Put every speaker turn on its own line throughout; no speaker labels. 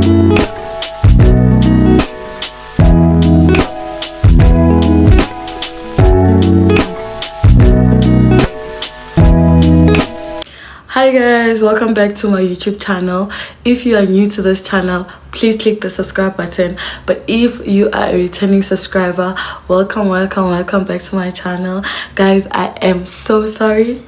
Hi guys, welcome back to my YouTube channel. If you are new to this channel, please click the subscribe button. But if you are a returning subscriber, welcome back to my channel. Guys, I am so sorry.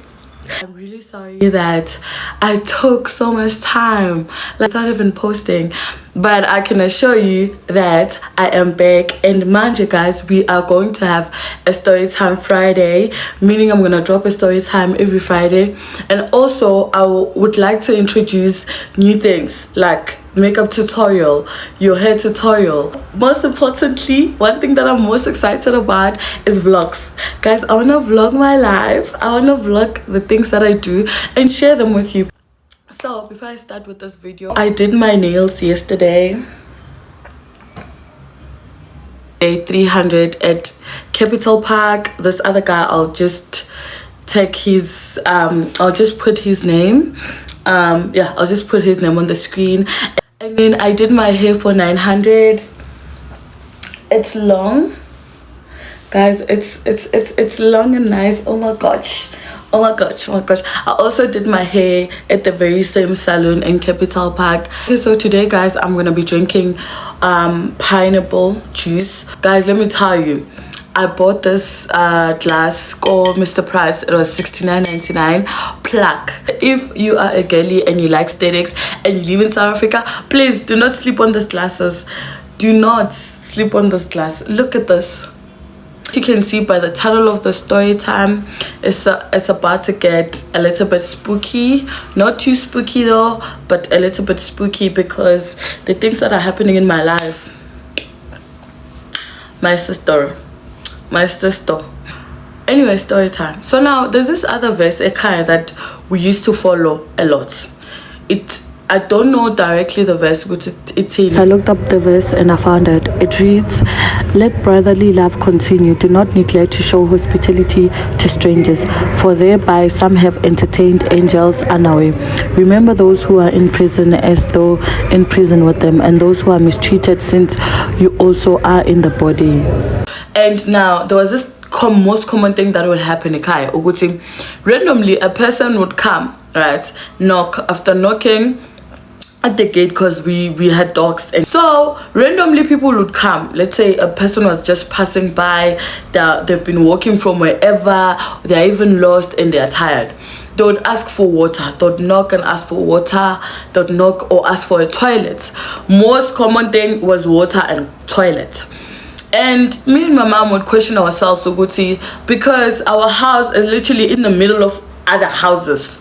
I'm really sorry that I took so much time, like not even posting, but I can assure you that I am back. And mind you guys, we are going to have a story time Friday, meaning I'm gonna drop a story time every Friday. And also I would like to introduce new things like makeup tutorial, your hair tutorial. Most importantly, one thing that I'm most excited about is vlogs. Guys, I want to vlog my life. I want to vlog the things that I do and share them with you. So before I start with this video, I did my nails yesterday. Day 300 at Capital Park. This other guy, I'll just take his I'll just put his name. Yeah, I'll just put his name on the screen. And then I did my hair for 900. It's long, guys. It's long and nice. Oh my gosh. I also did my hair at the very same salon in Capital Park. Okay, so today guys, I'm gonna be drinking pineapple juice. Guys, let me tell you, I bought this glass called Mr. Price. It was $69.99 plug. If you are a girly and you like aesthetics and you live in South Africa, please do not sleep on these glasses. Do not sleep on this glass. Look at this. You can see by the title of the story time, it's about to get a little bit spooky. Not too spooky though, but a little bit spooky because the things that are happening in my life. My sister. Anyway, story time. So now there's this other verse, Ekaya, that we used to follow a lot. I don't know directly the verse, but so I looked up the verse and I found it. It reads, "Let brotherly love continue. Do not neglect to show hospitality to strangers, for thereby some have entertained angels unaware. Remember those who are in prison as though in prison with them, and those who are mistreated, since you also are in the body." And now there was this most common thing that would happen in Kai Uguti. Randomly a person would come, right, knock. After knocking at the gate, because we had dogs, and so randomly people would come. Let's say a person was just passing by, they've been walking from wherever, they're even lost and they're tired. They would ask for water. They would knock and ask for water. They would knock or ask for a toilet. Most common thing was water and toilet. And me and my mom would question ourselves, Uguti, because our house is literally in the middle of other houses.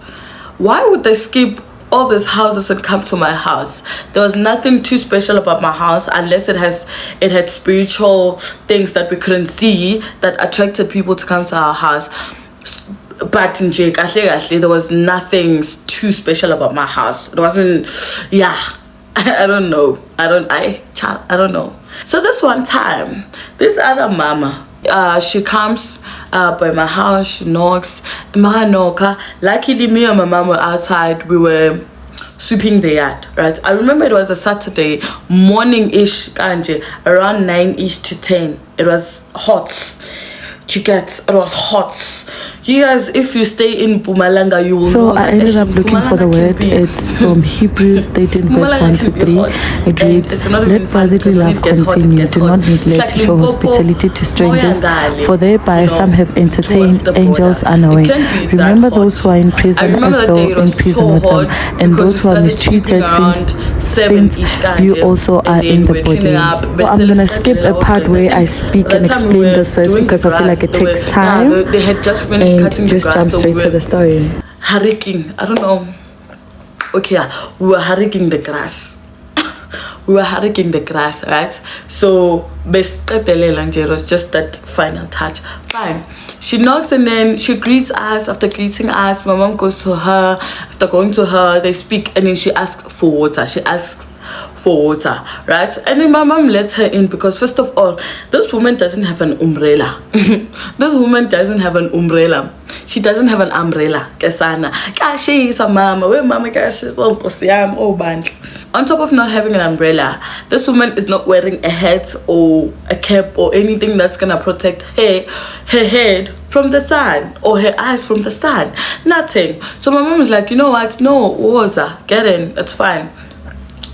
Why would they skip all these houses and come to my house? There was nothing too special about my house, unless it had spiritual things that we couldn't see that attracted people to come to our house. But in Jake, actually, there was nothing too special about my house. It wasn't, yeah. I don't know. I don't know. So this one time, this other mama, she comes by my house, she knocks. Luckily, me and my mom were outside. We were sweeping the yard, right? I remember it was a Saturday morning-ish, kanje, around 9-ish to 10. It was hot. It was hot. You guys, if you stay in Mpumalanga, you will know. So I ended up looking for the word. It's from Hebrews 13 verse 1 to 3. It reads, "Let brotherly love continue. Do not neglect to show hospitality to strangers, for thereby some have entertained angels unaware. Remember those who are in prison as though in prison with them, and those who are mistreated, since you also are in the body." So I'm gonna skip a part where I speak and explain this verse because I feel like it takes time. They had just finished cutting the grass, jump straight to the story. Hurricane, I don't know. Okay, we were hurricane the grass. Right? So it was just that final touch. Fine. She knocks and then she greets us. After greeting us, my mom goes to her. After going to her, they speak and then she asks for water. She asks for water, right? And then my mom let her in because first of all, this woman doesn't have an umbrella. This woman doesn't have an umbrella. She doesn't have an umbrella. Kesana. She is a mama. Where mama she's oh band. On top of not having an umbrella, this woman is not wearing a hat or a cap or anything that's gonna protect her head from the sun or her eyes from the sun. Nothing. So my mom was like, you know what? No, Woza, get in. It's fine.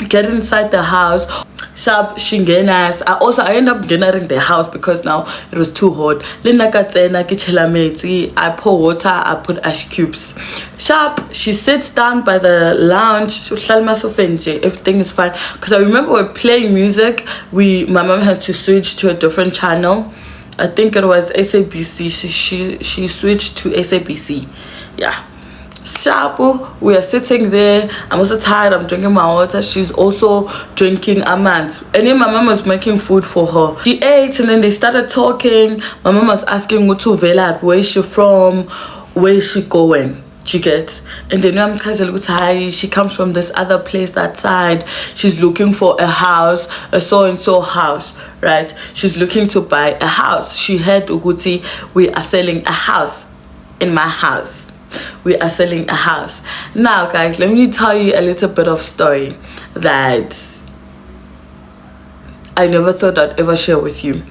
Get inside the house. Sharp shingenas. I end up getting the house because now it was too hot. I pour water, I put ash cubes. Sharp, she sits down by the lounge. Everything is fine. Because I remember we're playing music. My mom had to switch to a different channel. I think it was SABC. She switched to SABC. Yeah. Sharp, we are sitting there. I'm also tired. I'm drinking my water. She's also drinking a man's. And then my mom was making food for her. She ate and then they started talking. My mom was asking where is she from, where is she going. She gets, and then I'm she comes from this other place that side. She's looking for a house, a so-and-so house, right? She's looking to buy a house. She heard Uguti, we are selling a house in my house. We are selling a house. Now guys, let me tell you a little bit of story that I never thought I'd ever share with you.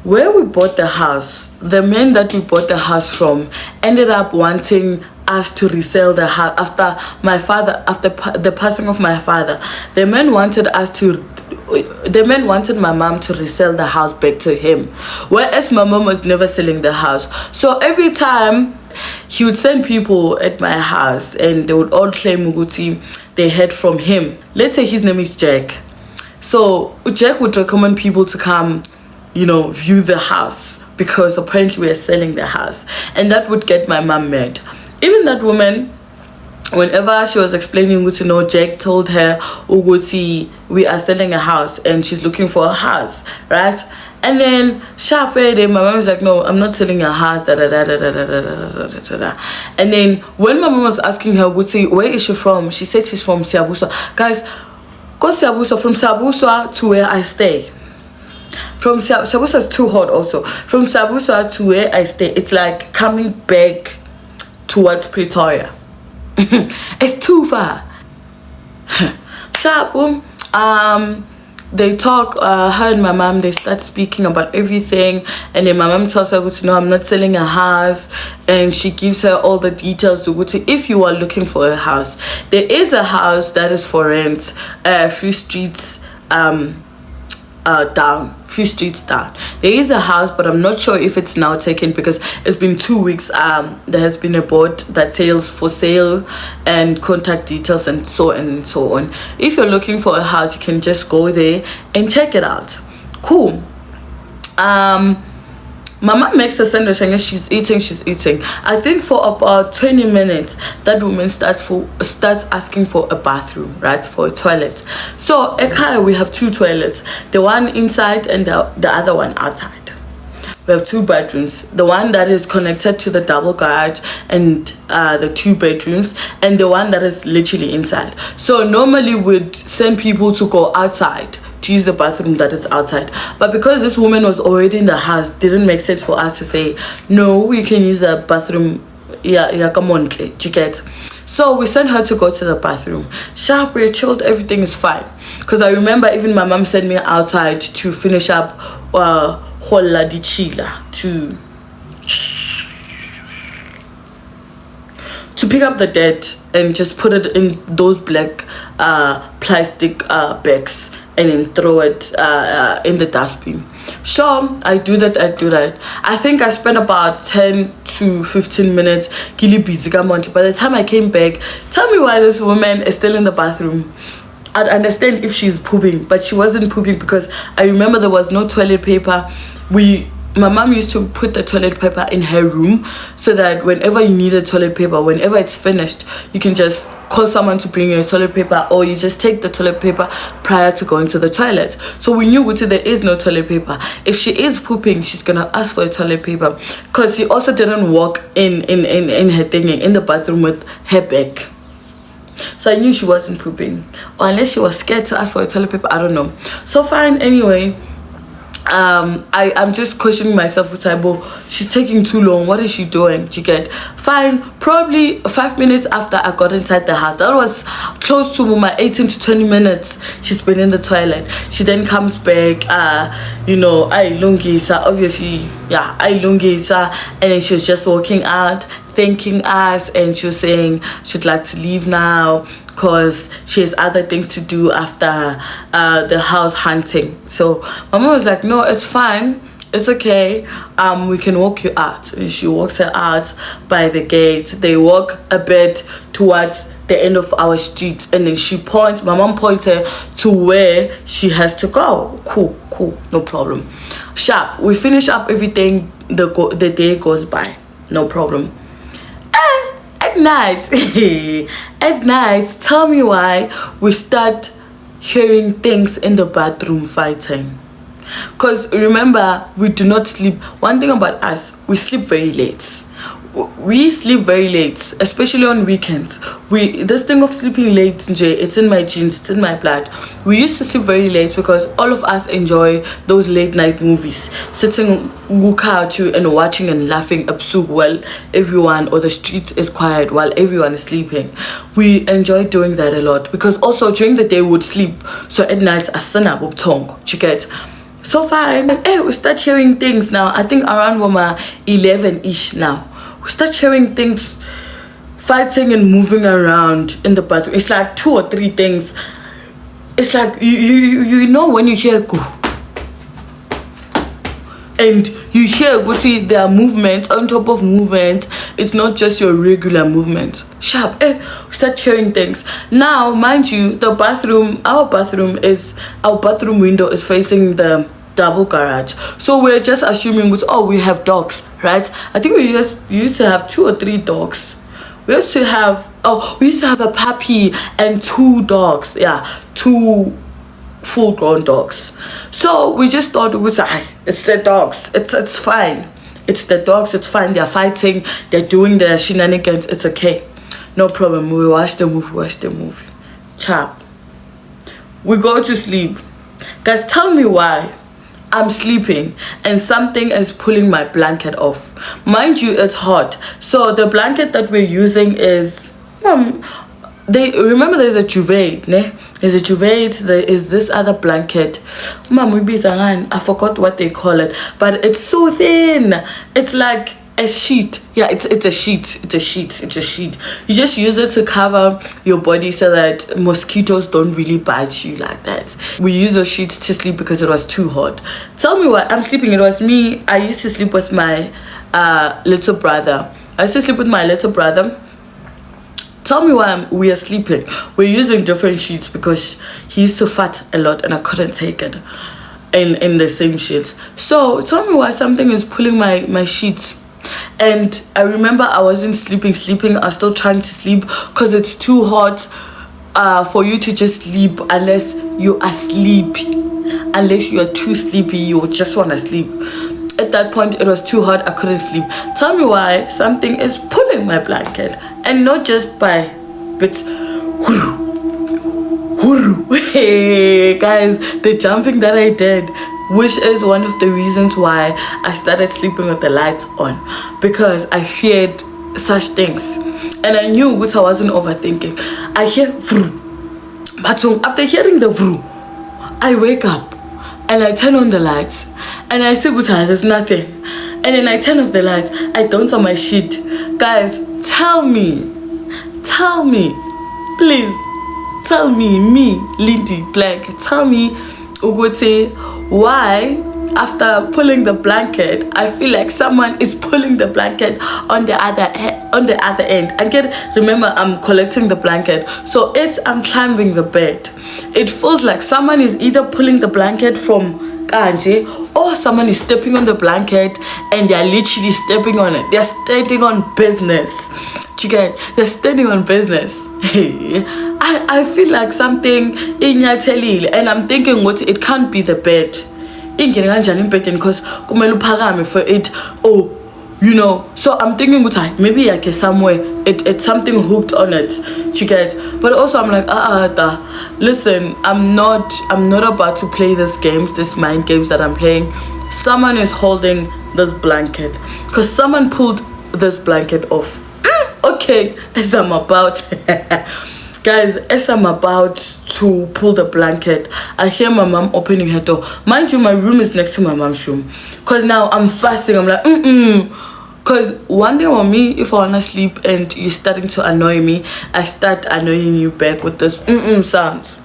Where we bought the house, the man that we bought the house from ended up wanting us to resell the house after the passing of my father. The man wanted my mom to resell the house back to him, whereas my mom was never selling the house. So every time he would send people at my house and they would all claim Uguti they heard from him. Let's say his name is Jack. So Jack would recommend people to come, view the house because apparently we are selling the house, and that would get my mom mad. Even that woman, whenever she was explaining Uguti, Jack told her Uguti we are selling a house and she's looking for a house, right? And then my mom was like, no, I'm not selling a house. And then when my mom was asking her, Uguti, where is she from? She said she's from Siabusa. Guys, go Siabusa. From Siabusa to where I stay. From Siabusa is too hot also. From Siabusa to where I stay, it's like coming back towards Pretoria. It's too far. Sharp, they talk, her and my mom, they start speaking about everything, and then my mom tells her, no, I'm not selling a house, and she gives her all the details to go to. If you are looking for a house, there is a house that is for rent, a few streets few streets down. There is a house, but I'm not sure if it's now taken because it's been 2 weeks. There has been a board that says for sale and contact details and so on and so on. If you're looking for a house, you can just go there and check it out. Cool. My mom makes a sandwich and she's eating. I think for about 20 minutes, that woman starts asking for a bathroom, right? For a toilet. So at Kaya, we have 2 toilets. The one inside and the other one outside. We have 2 bedrooms. The one that is connected to the double garage and the 2 bedrooms, and the one that is literally inside. So normally we'd send people to go outside to use the bathroom that is outside, but because this woman was already in the house, didn't make sense for us to say no, you can use the bathroom. Come on, you get. So we sent her to go to the bathroom. Sharp, we're chilled, everything is fine. Because I remember even my mom sent me outside to finish up hola di chila, to pick up the dirt and just put it in those black plastic bags and then throw it in the dustbin. Sure, I do that. I think I spent about 10 to 15 minutes busy. By the time I came back, tell me why this woman is still in the bathroom. I'd understand if she's pooping, but she wasn't pooping because I remember there was no toilet paper. My mom used to put the toilet paper in her room so that whenever you need a toilet paper, whenever it's finished, you can just call someone to bring you a toilet paper, or you just take the toilet paper prior to going to the toilet. So we knew there is no toilet paper. If she is pooping, she's gonna ask for a toilet paper, because she also didn't walk in her thingy in the bathroom with her bag. So I knew she wasn't pooping, or unless she was scared to ask for a toilet paper, I don't know. So fine, anyway. I'm just questioning myself with Taibo. She's taking too long. What is she doing? You get fine. Probably 5 minutes after I got inside the house, that was close to my 18 to 20 minutes she's been in the toilet. She then comes back, you know, I lungisa, obviously, yeah, I lungisa, and then she was just walking out thanking us, and she was saying she'd like to leave now because she has other things to do after the house hunting. So my mom was like, no, it's fine, it's okay, we can walk you out. And she walks her out by the gate. They walk a bit towards the end of our street, and then my mom points her to where she has to go. Cool, no problem. Sharp, we finish up everything, the day goes by, no problem. At night, tell me why we start hearing things in the bathroom fighting. Because remember, we do not sleep. One thing about us, we sleep very late. We sleep very late, especially on weekends. This thing of sleeping late, it's in my genes, it's in my blood. We used to sleep very late because all of us enjoy those late night movies, sitting and watching and laughing absug while everyone, or the street is quiet while everyone is sleeping. We enjoy doing that a lot because also during the day we would sleep, so at night asana bubtong, you get. So fine, we start hearing things now. I think around 11-ish now. We start hearing things fighting and moving around in the bathroom. It's like 2 or 3 things. It's like you know when you hear go and you hear there are movements on top of movements. It's not just your regular movement. Sharp, we start hearing things. Now, mind you, our bathroom window is facing the double garage. So we're just assuming we have dogs, right? I think we used to have 2 or 3 dogs. We used to have a puppy and 2 dogs. Yeah, 2 full-grown dogs. So we just thought it's the dogs. It's fine. It's the dogs. It's fine. They're fighting. They're doing their shenanigans. It's okay. No problem. We watch the movie. Chap. We go to sleep. Guys, tell me why I'm sleeping and something is pulling my blanket off. Mind you, it's hot. So the blanket that we're using is remember there's a duvet, ne? There's a duvet, there is this other blanket. I forgot what they call it, but it's so thin. It's like a sheet. Yeah, it's a sheet. It's a sheet. You just use it to cover your body so that mosquitoes don't really bite you like that. We use those sheets to sleep because it was too hot. Tell me why I'm sleeping. It was me. I used to sleep with my little brother. Tell me why we are sleeping. We're using different sheets because he used to fart a lot and I couldn't take it in the same sheets. So tell me why something is pulling my sheets. And I remember I wasn't sleeping. I was still trying to sleep because it's too hot for you to just sleep unless you are sleepy. Unless you are too sleepy, you just want to sleep. At that point, it was too hot. I couldn't sleep. Tell me why something is pulling my blanket. And not just by bits. Hey, guys, the jumping that I did, which is one of the reasons why I started sleeping with the lights on, because I feared such things. And I knew which I wasn't overthinking. I hear vroom. But after hearing the vroom, I wake up and I turn on the lights and I see there's nothing. And then I turn off the lights. I don't on my sheet. Guys, tell me, please, tell me, Lindy Black, tell me, Ugote, why after pulling the blanket, I feel like someone is pulling the blanket on the other end. Remember, I'm collecting the blanket, so as I'm climbing the bed, it feels like someone is either pulling the blanket from Kanje or someone is stepping on the blanket and they're literally stepping on it. They're standing on business. They're standing on business. I feel like something in Yatelil, and I'm thinking it can't be the bed. Because for it, you know. So I'm thinking maybe like somewhere it's something hooked on it, you get. But also I'm like, listen, I'm not about to play these games, these mind games that I'm playing. Someone is holding this blanket, because someone pulled this blanket off. Okay, as I'm about guys, as I'm about to pull the blanket, I hear my mom opening her door. Mind you, my room is next to my mom's room, because now I'm fasting. I'm like, because one thing about me, if I want to sleep and you're starting to annoy me, I start annoying you back with this sounds.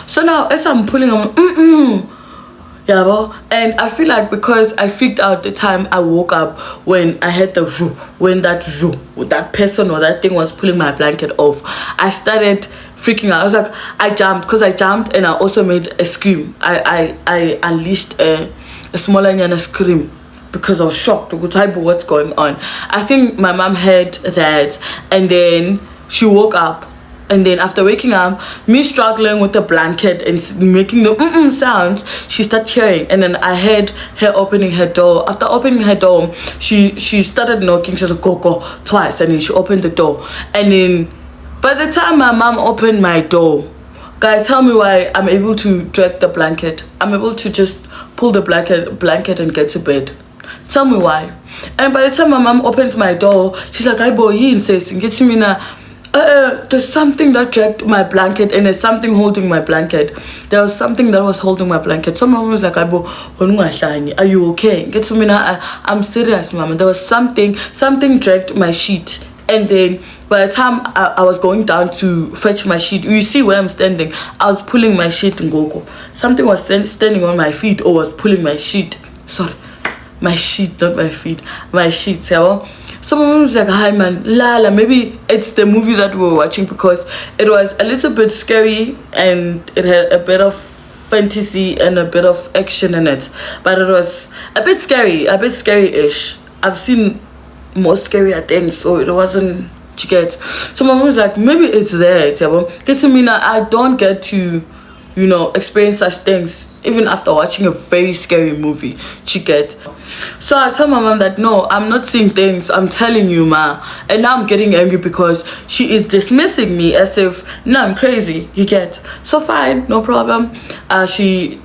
So now as I'm pulling, I'm yeah, well, and I feel like because I freaked out the time I woke up when I heard the when that person or that thing was pulling my blanket off, I started freaking out. I was like, I jumped and I also made a scream. I unleashed a smaller nyana scream because I was shocked with what's going on. I think my mom heard that, and then she woke up. And then after waking up, me struggling with the blanket and making the sounds, she started hearing. And then I heard her opening her door. After opening her door, she started knocking. She said, go, twice. And then she opened the door. And then by the time my mom opened my door, guys, tell me why I'm able to drag the blanket. I'm able to just pull the blanket and get to bed. Tell me why. And by the time my mom opens my door, she's like, "Ay boy, you insist. Get to me now. There's something that dragged my blanket, and there's something holding my blanket. There was something that was holding my blanket." So my mom was like, "Ay boy, are you okay? Get to me now. I'm serious, mama. There was something dragged my sheet." And then by the time I was going down to fetch my sheet, you see where I'm standing, I was pulling my sheet in Gogo. Something was standing on my feet or was pulling my sheet. Sorry, my sheet, not my feet. My sheet, yeah. Someone was like, "Hi man, Lala, maybe it's the movie that we were watching, because it was a little bit scary and it had a bit of fantasy and a bit of action in it. But it was a bit scary-ish. I've seen more scarier things, so it wasn't, you get." So my mom was like, "Maybe it's there, get to me now. I don't get to, experience such things even after watching a very scary movie, you get." So I tell my mom that, "No, I'm not seeing things, I'm telling you, ma." And now I'm getting angry because she is dismissing me as if, no, I'm crazy, you get. So fine, no problem. She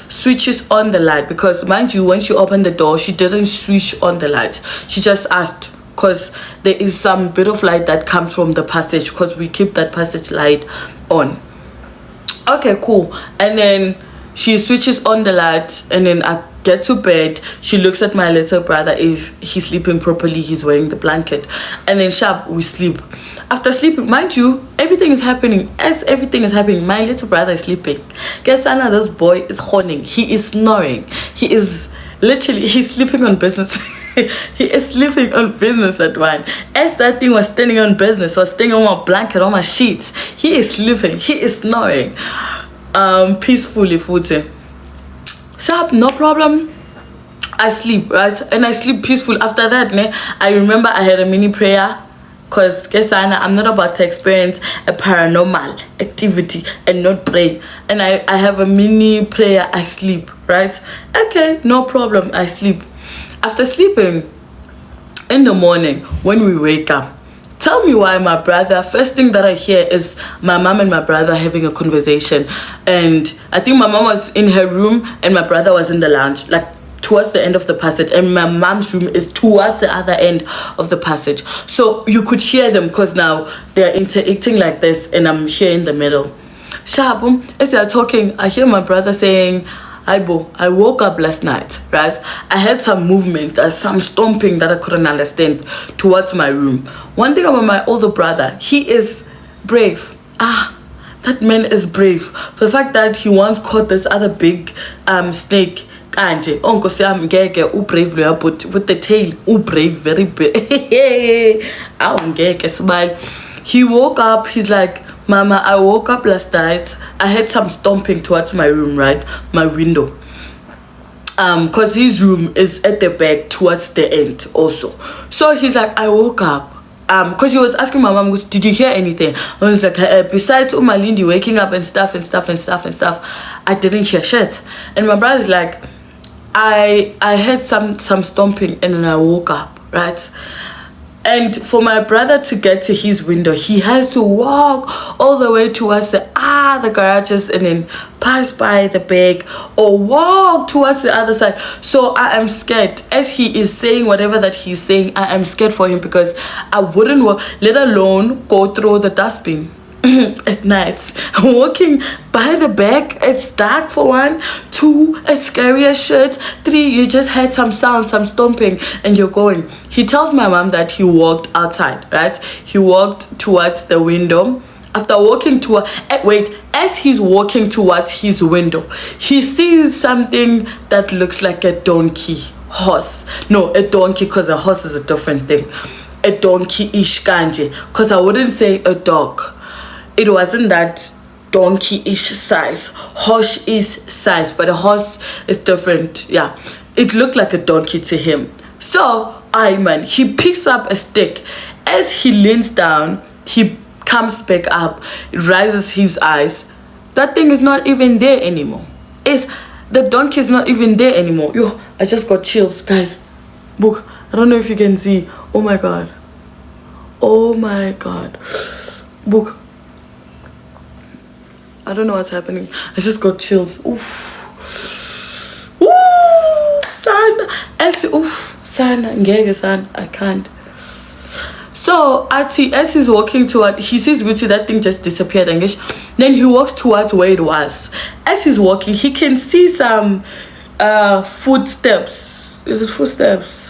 switches on the light, because mind you, when she opened the door, she didn't switch on the light. She just asked, because there is some bit of light that comes from the passage, because we keep that passage light on. Okay, cool. And then she switches on the light, and then I get to bed. She looks at my little brother. If he's sleeping properly, he's wearing the blanket. And then sharp, we sleep. After sleeping, mind you, everything is happening. As everything is happening, my little brother is sleeping. Guess Anna, this boy is horning. He is snoring. He is literally, he's sleeping on business. He is sleeping on business at one. As that thing was standing on business, was staying on my blanket, on my sheets, he is sleeping. He is snoring. Peacefully, footy. Sharp, no problem. I sleep, right? And I sleep peaceful. After that, I remember I had a mini prayer, because guess I'm not about to experience a paranormal activity and not pray. And I have a mini prayer. I sleep, right? Okay, no problem. I sleep. After sleeping, in the morning when we wake up, tell me why my brother, first thing that I hear is my mom and my brother having a conversation. And I think my mom was in her room and my brother was in the lounge, like towards the end of the passage, and my mom's room is towards the other end of the passage. So you could hear them, because now they're interacting like this and I'm here in the middle. Shabum, as they're talking, I hear my brother saying, "Aibo, I woke up last night, right? I had some movement, some stomping that I couldn't understand towards my room." One thing about my older brother, he is brave. That man is brave. For the fact that he once caught this other big snake. Kanje, Uncle Sam Gege, brave, but with the tail, brave, very brave. Smile. He woke up, he's like, "Mama, I woke up last night. I had some stomping towards my room, right? My window. Because his room is at the back towards the end also." So he's like, "I woke up." Because he was asking my mom, "Did you hear anything?" I was like, "Besides Umalindi waking up and stuff, I didn't hear shit." And my brother's like, I heard some stomping, and then I woke up, right? And for my brother to get to his window, he has to walk all the way towards the garages, and then pass by the bag, or walk towards the other side. So I am scared. As he is saying whatever that he's saying, I am scared for him, because I wouldn't walk, let alone go through the dustbin at night. Walking by the bag, it's dark for 1, 2, it's scary as shit. 3, you just heard some sound, some stomping, and you're going. He tells my mom that he walked outside, right? He walked towards the window. After walking to as he's walking towards his window, he sees something that looks like a donkey, horse. No, a donkey, because a horse is a different thing. A donkey-ish kanje, because I wouldn't say a dog. It wasn't that donkey-ish size, horse-ish size, but a horse is different. Yeah, it looked like a donkey to him. So he picks up a stick. As he leans down, he comes back up, rises his eyes. That thing is not even there anymore. The donkey is not even there anymore. Yo, I just got chills, guys. Book, I don't know if you can see. Oh my god. Oh my god. Book, I don't know what's happening. I just got chills. Oof. Ooh, son. Oof, son. I can't. So as he's walking toward, he sees Gucci, that thing just disappeared. Then he walks towards where it was. As he's walking, he can see some footsteps. Is it footsteps?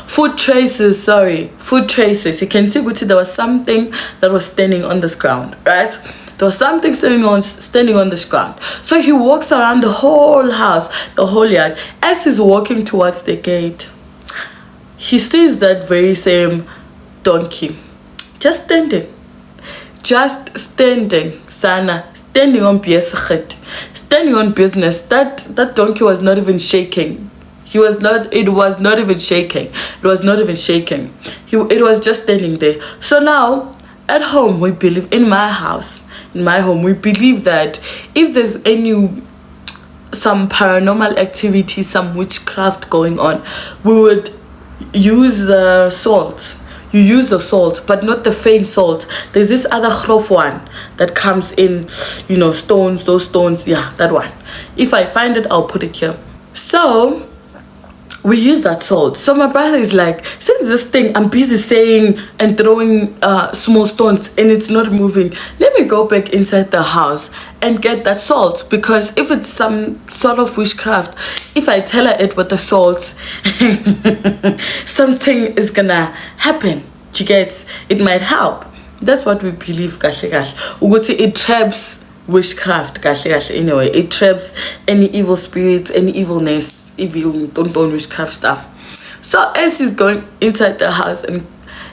Foot traces, sorry. Foot traces. You can see Gucci, there was something that was standing on this ground, right? There was something standing on this ground. So he walks around the whole house, the whole yard. As he's walking towards the gate, he sees that very same donkey just standing, sana, standing on standing on business. That donkey was not even shaking. It was not even shaking. It was just standing there. So now at home, we believe, in my home, we believe that if there's some paranormal activity, some witchcraft going on, we would use the salt. You use the salt, but not the faint salt. There's this other grof one that comes in, stones, those stones. Yeah, that one. If I find it, I'll put it here. So we use that salt. So my brother is like, since this thing, I'm busy saying and throwing small stones and it's not moving, let me go back inside the house and get that salt, because if it's some sort of witchcraft, if I tell her it with the salt, something is gonna happen. She gets, it might help. That's what we believe, kahle kahle. It traps witchcraft, kahle kahle. Anyway, it traps any evil spirits, any evilness, don't witchcraft stuff. So as he's going inside the house, and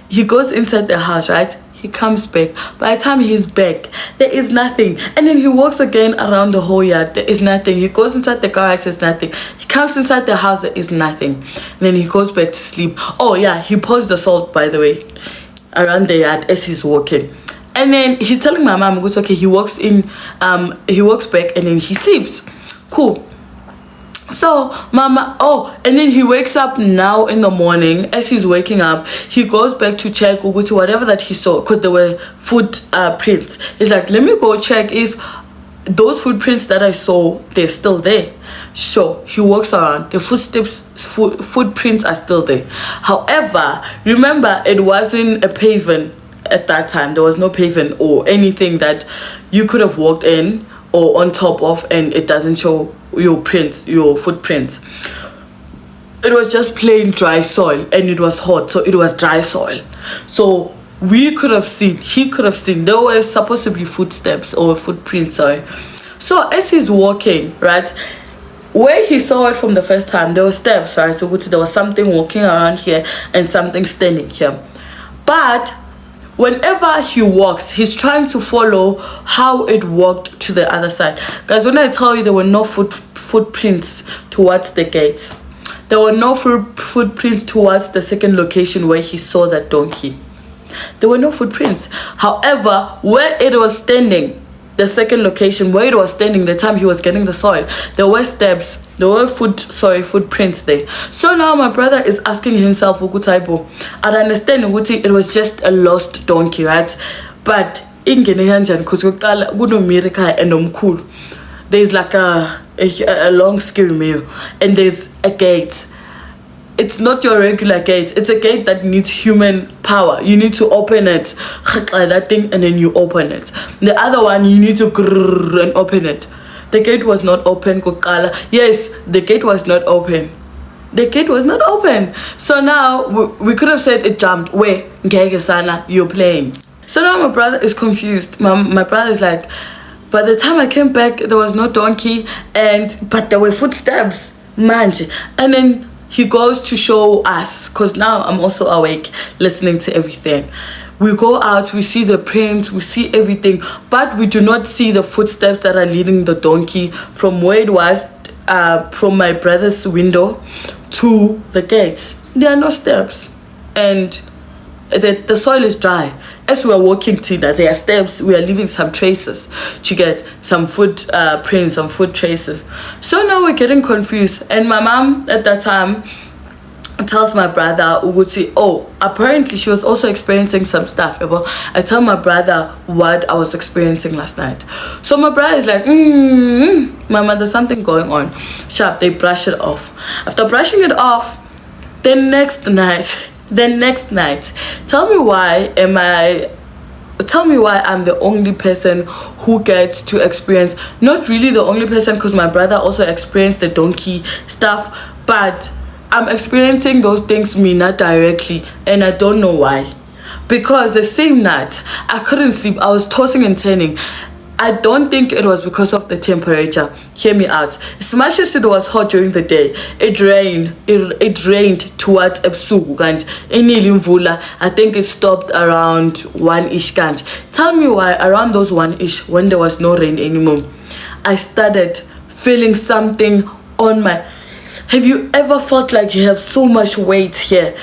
he goes inside the house, right? He comes back. By the time he's back, there is nothing. And then he walks again around the whole yard. There is nothing. He goes inside the garage. There's nothing. He comes inside the house. There is nothing. And then he goes back to sleep. Oh yeah, he pours the salt, by the way, around the yard as he's walking. And then he's telling my mom, it's okay. He walks back, and then he sleeps. Cool. So mama, and then he wakes up now in the morning. As he's waking up, he goes back to check whatever that he saw, because there were footprints. He's like, let me go check if those footprints that I saw, they're still there. So he walks around, the footprints are still there. However, remember, it wasn't a pavement at that time. There was no pavement or anything that you could have walked in or on top of, and it doesn't show your footprints. It was just plain dry soil, and it was hot, so it was dry soil. So he could have seen there were supposed to be footsteps or footprints, sorry. So as he's walking, right, where he saw it from the first time, there were steps, right? So there was something walking around here and something standing here. But whenever he walks, he's trying to follow how it walked to the other side. Guys, when I tell you there were no footprints towards the gate, there were no footprints towards the second location where he saw that donkey. There were no footprints. However, where it was standing, the second location where it was standing the time he was getting the soil, there were steps, there were footprints there. So now my brother is asking himself, Ukutaibo, I understand Uguti, it was just a lost donkey, right? But in Genehanjan, because there's like a long scary meal, and there's a gate. It's not your regular gate. It's a gate that needs human power. You need to open it, that thing, and then you open it. The other one, you need to grrr and open it. The gate was not open, Kokala. Yes, the gate was not open. The gate was not open. So now, we could have said it jumped. Wait, Sana, you're playing. So now my brother is confused. My brother is like, by the time I came back, there was no donkey, but there were footsteps, manji. And then he goes to show us, because now I'm also awake listening to everything. We go out, we see the prints, we see everything, but we do not see the footsteps that are leading the donkey from where it was, from my brother's window to the gates. There are no steps, and the soil is dry. As we are walking to that, there are steps, we are leaving some traces to get some foot prints, some foot traces. So now we're getting confused, and my mom at that time tells my brother, Uguti, oh, apparently she was also experiencing some stuff. I tell my brother what I was experiencing last night. So my brother is like, Mama, there's something going on. Sharp, they brush it off. After brushing it off, the next night, tell me why I'm the only person who gets to experience, not really the only person, because my brother also experienced the donkey stuff, but I'm experiencing those things me not directly, and I don't know why. Because the same night I couldn't sleep, I was tossing and turning. I don't think it was because of the temperature. Hear me out. As much as it was hot during the day, it rained. It rained towards ebusuku, and inili I think it stopped around 1-ish. Tell me why around those 1-ish, when there was no rain anymore, I started feeling something on my... Have you ever felt like you have so much weight here?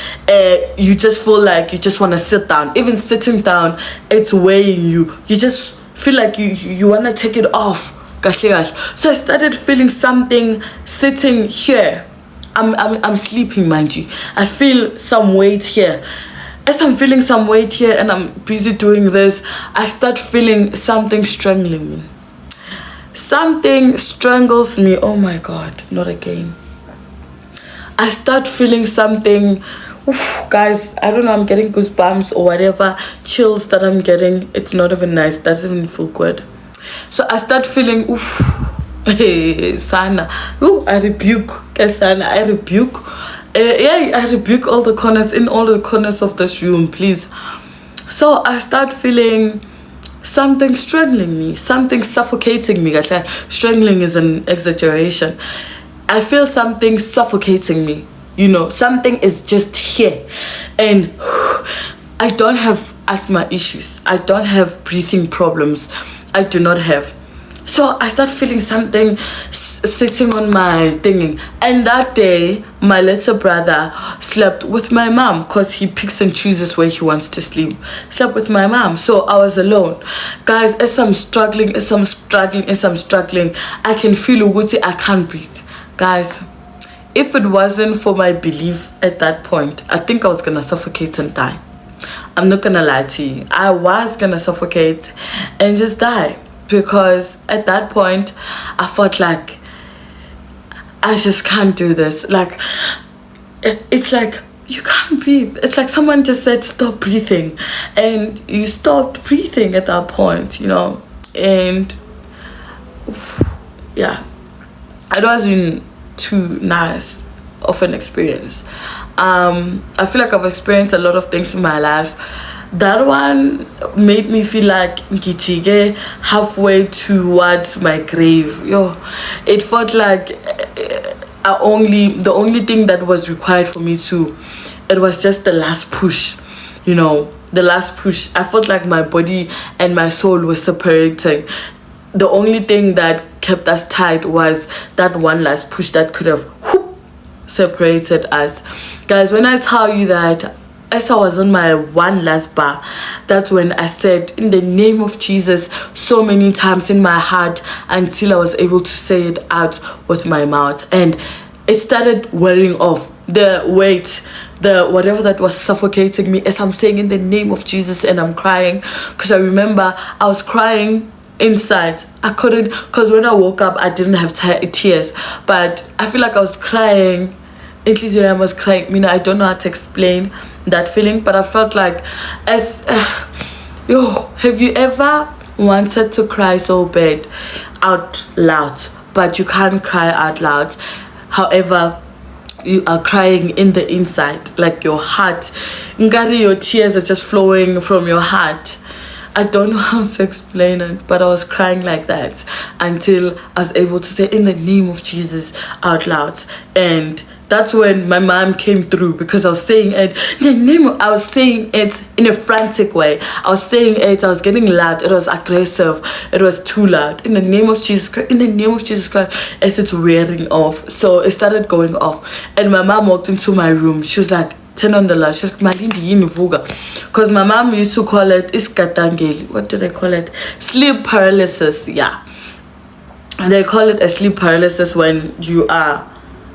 You just feel like you just want to sit down. Even sitting down, it's weighing you. You just feel like you want to take it off. So I started feeling something sitting here. I'm sleeping, mind you. I feel some weight here. As I'm feeling some weight here and I'm busy doing this, I start feeling something strangling me. Something strangles me. Oh my God, not again. I start feeling something. Oof, guys, I don't know, I'm getting goosebumps or whatever, chills that I'm getting. It's not even nice, doesn't even feel good. So I start feeling, oof, hey, Sana, ooh, I rebuke, Sana, I rebuke. I rebuke all the corners, in all the corners of this room, please. So I start feeling something strangling me, something suffocating me. Strangling is an exaggeration. I feel something suffocating me. You know, something is just here. And I don't have asthma issues. I don't have breathing problems. I do not have. So I start feeling something sitting on my thingy. And that day, my little brother slept with my mom, because he picks and chooses where he wants to sleep. Slept with my mom. So I was alone. Guys, as I'm struggling, I can feel Uguti, I can't breathe. Guys, if it wasn't for my belief at that point, I think I was gonna suffocate and die. I'm not gonna lie to you. I was gonna suffocate and just die, because at that point I felt like I just can't do this. Like, it's like you can't breathe. It's like someone just said stop breathing, and you stopped breathing at that point, you know. And yeah, it wasn't too nice of an experience. I feel like I've experienced a lot of things in my life. That one made me feel like Ngichige halfway towards my grave. It felt like the only thing that was required for me it was just the last push, you know, the last push. I felt like my body and my soul were separating. The only thing that kept us tied was that one last push that could have separated us. Guys, when I tell you that as I was on my one last bar, that's when I said in the name of Jesus so many times in my heart until I was able to say it out with my mouth, and it started wearing off the weight, the whatever that was suffocating me, as I'm saying in the name of Jesus, and I'm crying because I remember I was crying inside. I couldn't, because when I woke up I didn't have tears, but I feel like I was crying. At least I was crying. I mean, I don't know how to explain that feeling, but I felt like as have you ever wanted to cry so bad out loud, but you can't cry out loud? However, you are crying in the inside, like your heart. Ngari, your tears are just flowing from your heart. I don't know how to explain it, but I was crying like that until I was able to say in the name of Jesus out loud. And that's when my mom came through, because I was saying it I was saying it in a frantic way. I was saying it, I was getting loud, it was aggressive, it was too loud. In the name of Jesus Christ, in the name of Jesus Christ, as it's wearing off. So it started going off, and my mom walked into my room. She was like, turn on the light. She's like, Malindi yini vuga, because my mom used to call it iskatangeli. What do they call it? Sleep paralysis. Yeah, they call it a sleep paralysis when you are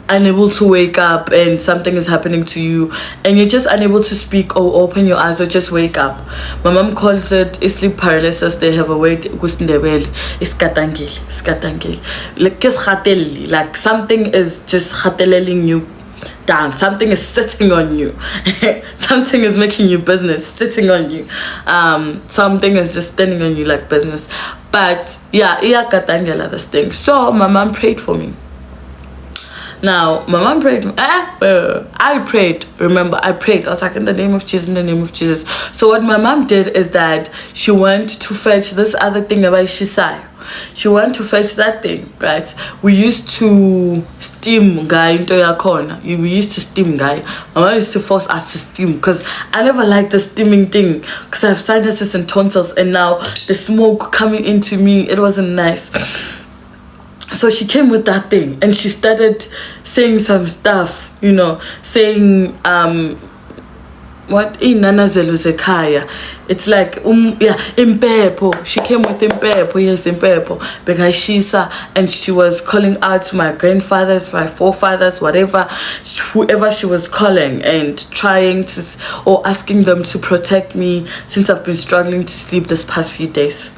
unable to wake up and something is happening to you and you're just unable to speak or open your eyes or just wake up. My mom calls it sleep paralysis. They have a word, iskatangeli, like something is just khatelling you down, something is sitting on you. Something is making you business, sitting on you. Something is just standing on you like business. But yeah, this thing. So my mom prayed for me. Now, my mom prayed. I prayed. Remember, I prayed. I was like, in the name of Jesus, in the name of Jesus. So what my mom did is that she went to fetch this other thing about Shisai. She went to fetch that thing, right? We used to steam guy into your corner. We used to steam guy. My mom used to force us to steam because I never liked the steaming thing because I have sinuses and tonsils, and now the smoke coming into me, it wasn't nice. So she came with that thing and she started saying some stuff, you know, saying what inana zeluzekaya. It's like impepo. She came with impepo, yes, impepo, because Shisa, and she was calling out to my grandfathers, my forefathers, whatever, whoever she was calling, and trying to, or asking them to protect me since I've been struggling to sleep this past few days.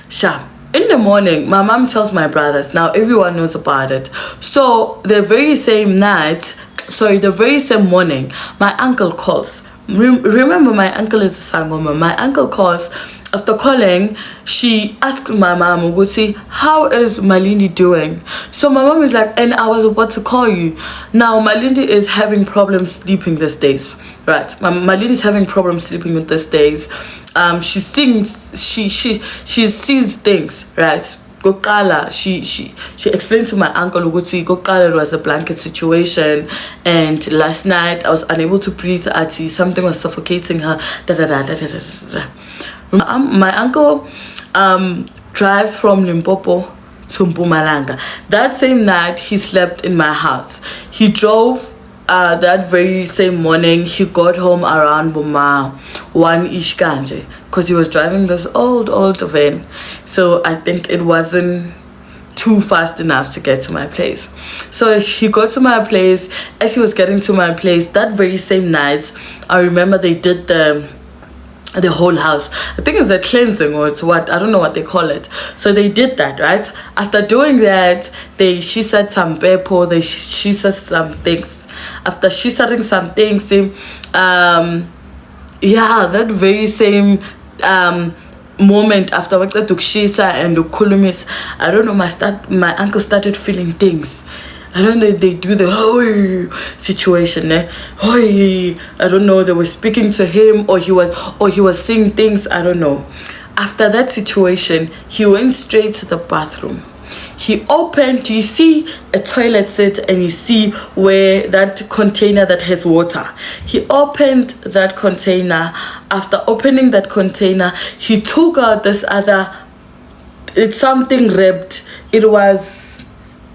Sha. In the morning, my mom tells my brothers. Now, everyone knows about it. So, the very same morning, my uncle calls. Remember, my uncle is a sangoma. My uncle calls. After calling, she asked my mom, Uguti, how is Malindi doing? So my mom is like, and I was about to call you. Now, Malindi is having problems sleeping these days. Right. Malindi is having problems sleeping with these days. She sings, she sees things, right? Gokala, she explained to my uncle Uguti, Gokala was a blanket situation, and last night I was unable to breathe. Something was suffocating her. My uncle drives from Limpopo to Mpumalanga. That same night he slept in my house. He drove that very same morning. He got home around Buma 1-ish kanje, because he was driving this old van. So I think it wasn't too fast enough to get to my place. So he got to my place. As he was getting to my place that very same night, I remember they did the whole house. I think it's a cleansing, or it's what, I don't know what they call it. So they did that, right? After doing that, she said some pepo, she said some things. After she said some things, that very same moment after I took Shisa and the Kulumis, I don't know, my uncle started feeling things. I don't know, they do the hoi situation, hoi. I don't know, they were speaking to him, or he was seeing things, I don't know. After that situation, he went straight to the bathroom. He opened, you see a toilet seat and you see where that container that has water. He opened that container. After opening that container, he took out this other, it's something wrapped. It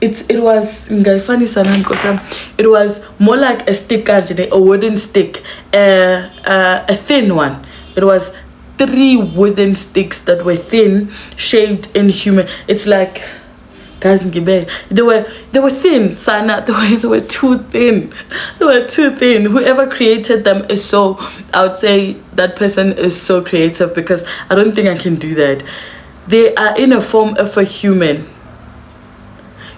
it was funny sanam because it was more like a stick, a wooden stick, a thin one. It was 3 wooden sticks that were thin, shaped in human. It's like, guys, they were thin, Sana. They were too thin. They were too thin. Whoever created them is so, I would say that person is so creative, because I don't think I can do that. They are in a form of a human.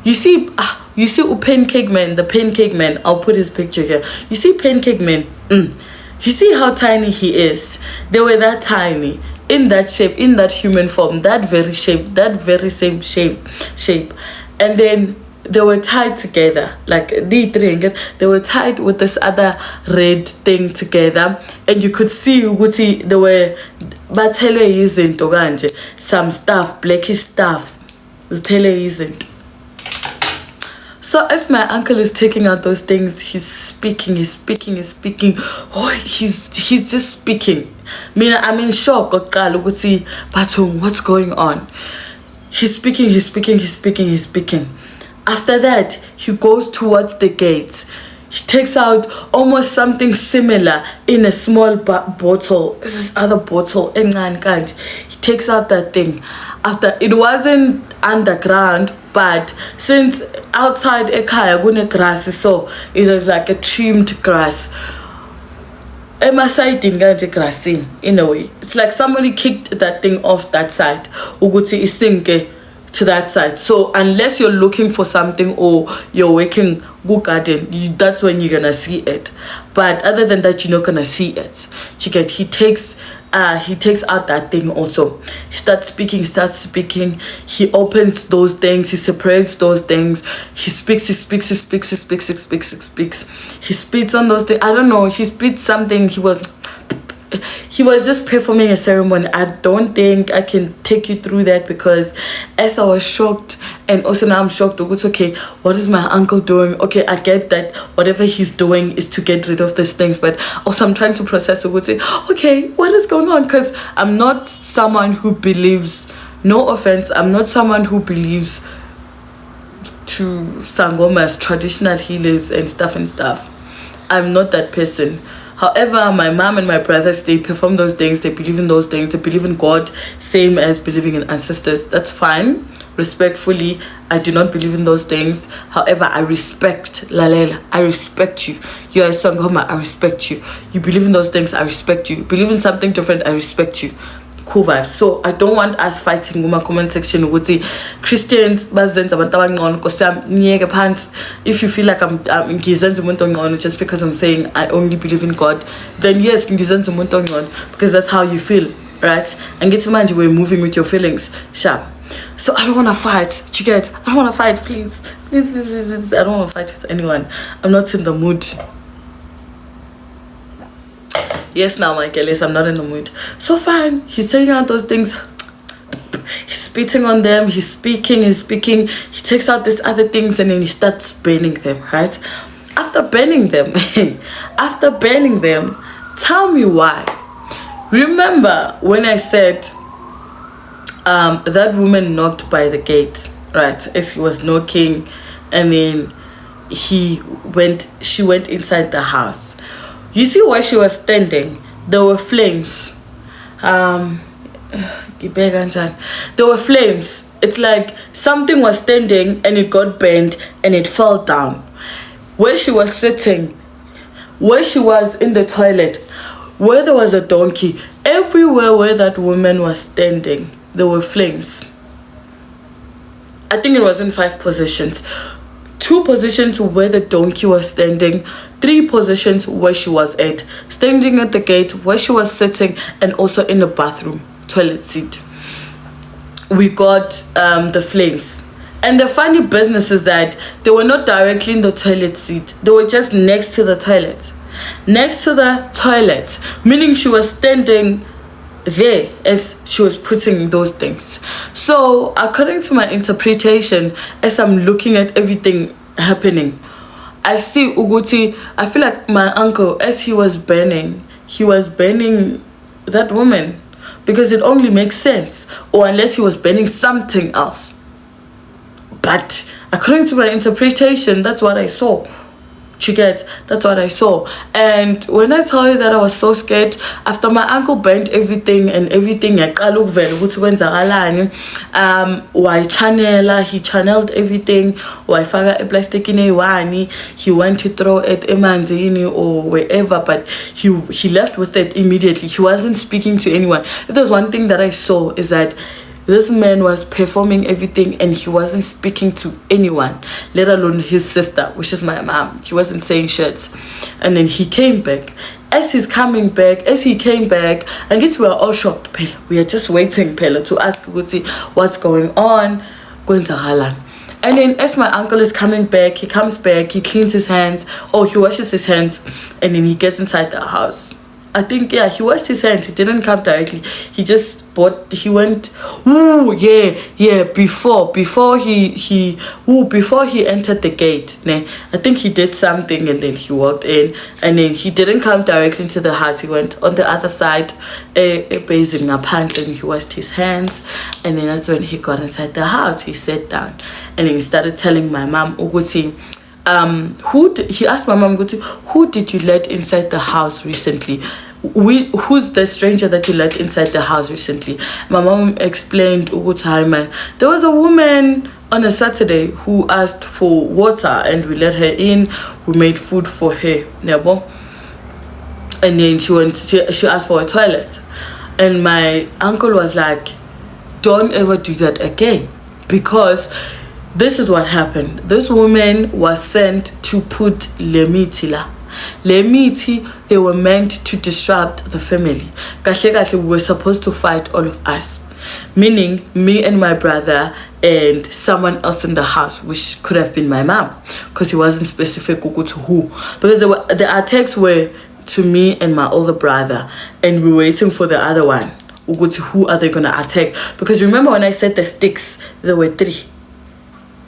You see Pancake Man, the Pancake Man. I'll put his picture here. You see Pancake Man. You see how tiny he is. They were that tiny, in that shape, in that human form, that very shape, that very same shape. And then they were tied together, like the three. They were tied with this other red thing together, and you could see Uguti. They were batele isn't some stuff, blackish stuff. The tele isn't. So as my uncle is taking out those things, he's speaking. Oh, he's just speaking. I'm in shock. What's going on? He's speaking. After that, he goes towards the gates. He takes out almost something similar in a small bottle. This other bottle. He takes out that thing. After, it wasn't underground, but since outside ekaya gune grass, so it was like a trimmed grass. Emma side grass in a way. It's like somebody kicked that thing off that side. Uguti isinke to that side. So unless you're looking for something or you're working good garden, that's when you're gonna see it. But other than that, you're not gonna see it. He takes out that thing also. He starts speaking. He opens those things. He separates those things. He speaks. He spits on those things. I don't know. He spits something. He was just performing a ceremony. I don't think I can take you through that, because as I was shocked, and also now I'm shocked. It's okay, what is my uncle doing? Okay, I get that whatever he's doing is to get rid of these things, but also I'm trying to process it. Would say, okay, what is going on? Because I'm not someone who believes, no offense, I'm not someone who believes to sangomas, traditional healers and stuff. I'm not that person. However, my mom and my brothers, they perform those things. They believe in those things. They believe in God, same as believing in ancestors. That's fine. Respectfully, I do not believe in those things. However, I respect Lalela. I respect you. You're a Sangoma. I respect you. You believe in those things. I respect you. You believe in something different. I respect you. Cool vibes. So I don't want us fighting in my comment section with the Christians, if you feel like I'm just because I'm saying I only believe in God, then yes, because that's how you feel, right? And get to mind, we're moving with your feelings. Sharp. So I don't want to fight. I don't want to fight, please. Please. I don't want to fight with anyone. I'm not in the mood. Yes, now, Michael, yes, I'm not in the mood. So fine, he's taking out those things. He's spitting on them. He's speaking. He takes out these other things and then he starts burning them, right? After burning them, tell me why. Remember when I said that woman knocked by the gate, right? As he was knocking, and then she went inside the house. You see where she was standing? There were flames. There were flames. It's like something was standing and it got bent and it fell down. Where she was sitting, where she was in the toilet, where there was a donkey, everywhere where that woman was standing, there were flames. I think it was in 5 positions. 2 positions where the donkey was standing, 3 positions where she was at, standing at the gate, where she was sitting, and also in the bathroom toilet seat. We got the flames. And the funny business is that they were not directly in the toilet seat. They were just next to the toilet. Next to the toilet, meaning she was standing there as she was putting those things. So according to my interpretation, as I'm looking at everything happening, I see Uguti. I feel like my uncle, as he was burning that woman, because it only makes sense, or unless he was burning something else. But According to my interpretation, that's what I saw. You get? That's what I saw. And when I tell you that I was so scared, after my uncle burnt everything, he channeled everything, he went to throw it emanzini or wherever, but he left with it immediately. He wasn't speaking to anyone. If there's one thing that I saw, is that this man was performing everything and he wasn't speaking to anyone, let alone his sister, which is my mom. He wasn't saying shit. And then he came back. As he came back, and we were all shocked. Pela, we are just waiting, Pela, to ask Guti what's going on. And then as my uncle is coming back, he comes back, he cleans his hands, or he washes his hands, and then he gets inside the house. I think, yeah, he washed his hands. He didn't come directly. He just he went, before he entered the gate, I think he did something, and then he walked in, and then he didn't come directly into the house. He went on the other side, basin and he washed his hands, and then that's when he got inside the house. He sat down, and then he started telling my mom, Uguti, he asked my mom, who did you let inside the house recently? Who's the stranger that you let inside the house recently? My mom explained, there was a woman on a Saturday who asked for water, and we let her in. We made food for her, and then she asked for a toilet, and my uncle was like, don't ever do that again, because this is what happened. This woman was sent to put Lemitila. They were meant to disrupt the family. We were supposed to fight, all of us, meaning me and my brother and someone else in the house, which could have been my mom, because he wasn't specific to who. Because the attacks were to me and my older brother, and we were waiting for the other one. Who are they gonna attack? Because remember when I said the sticks, there were three.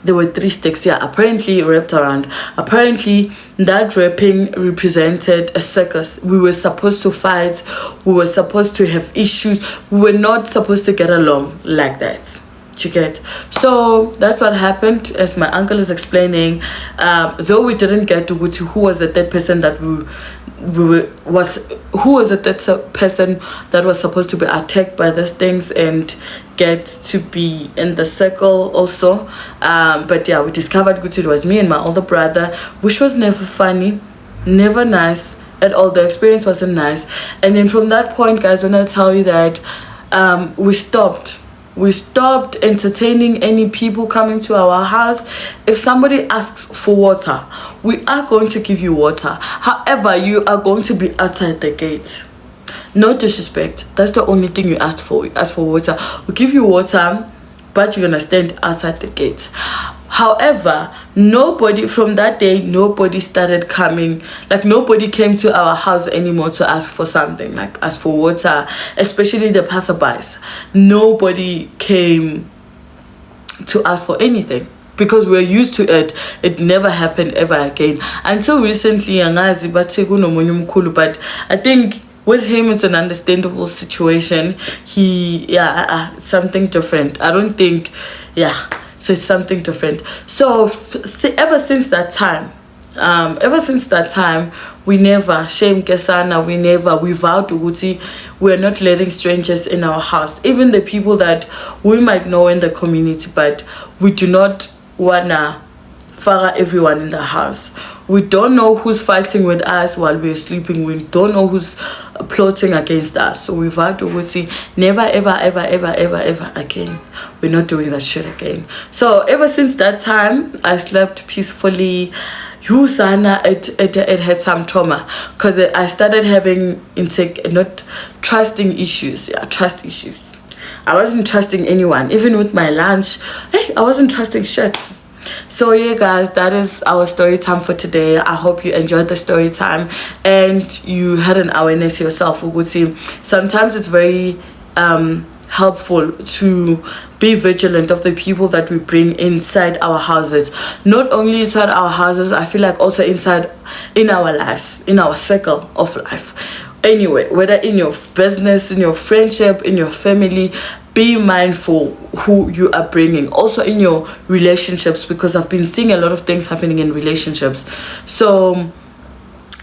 There were 3 sticks, yeah, apparently wrapped around. Apparently, that wrapping represented a circus. We were supposed to fight. We were supposed to have issues. We were not supposed to get along like that. You get? So that's what happened, as my uncle is explaining. Though we didn't get to who was the third person that who was the third person that was supposed to be attacked by these things and get to be in the circle also. But yeah, we discovered it was me and my older brother, which was never funny, never nice at all. The experience wasn't nice. And then from that point, guys, when I tell you that we stopped entertaining any people coming to our house. If somebody asks for water, we are going to give you water. However, you are going to be outside the gate. No disrespect. That's the only thing you asked for. You asked for water. We give you water, but you're gonna stand outside the gate. However, nobody from that day, nobody started coming. Like, nobody came to our house anymore to ask for something, like ask for water, especially the passerbys. Nobody came to ask for anything, because we're used to it. It never happened ever again until recently. But I think with him, it's an understandable situation. Something different. I don't think, so it's something different. So ever since that time, we never, shame Kesana, we vowed to Guti, we're not letting strangers in our house. Even the people that we might know in the community, but we do not wanna fire everyone in the house. We don't know who's fighting with us while we're sleeping. We don't know who's plotting against us. So we vowed to Guti, never, ever, ever, ever, ever, ever again. We're not doing that shit again. So ever since that time, I slept peacefully. It had some trauma, because I started having not trusting issues. Trust issues. I wasn't trusting anyone, even with my lunch. I wasn't trusting shit. So yeah, guys, that is our story time for today. I hope you enjoyed the story time and you had an awareness yourself. Sometimes it's very helpful to be vigilant of the people that we bring inside our houses. Not only inside our houses, I feel like also in our lives, in our circle of life. Anyway, whether in your business, in your friendship, in your family, be mindful who you are bringing, also in your relationships, because I've been seeing a lot of things happening in relationships. So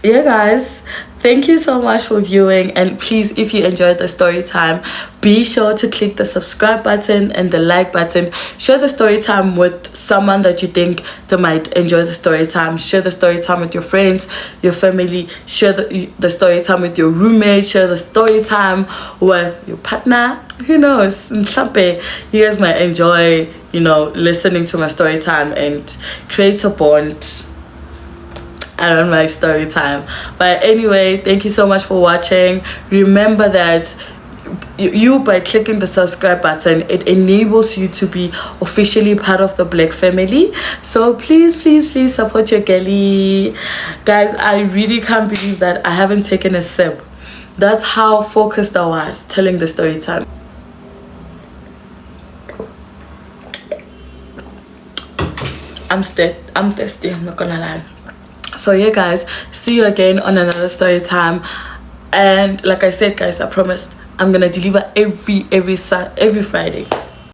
yeah guys, thank you so much for viewing, and please, if you enjoyed the story time, be sure to click the subscribe button and the like button. Share the story time with someone that you think they might enjoy the story time. Share the story time with your friends, your family. Share the story time with your roommate. Share the story time with your partner. Who knows, you guys might enjoy, you know, listening to my story time and create a bond. I don't like story time. But anyway, thank you so much for watching. Remember that you by clicking the subscribe button, it enables you to be officially part of the Black family. So please support your girlie. Guys, I really can't believe that I haven't taken a sip. That's how focused I was telling the story time. I'm thirsty, I'm not gonna lie. So yeah guys, see you again on another story time. And like I said guys, I promised I'm gonna deliver every Friday.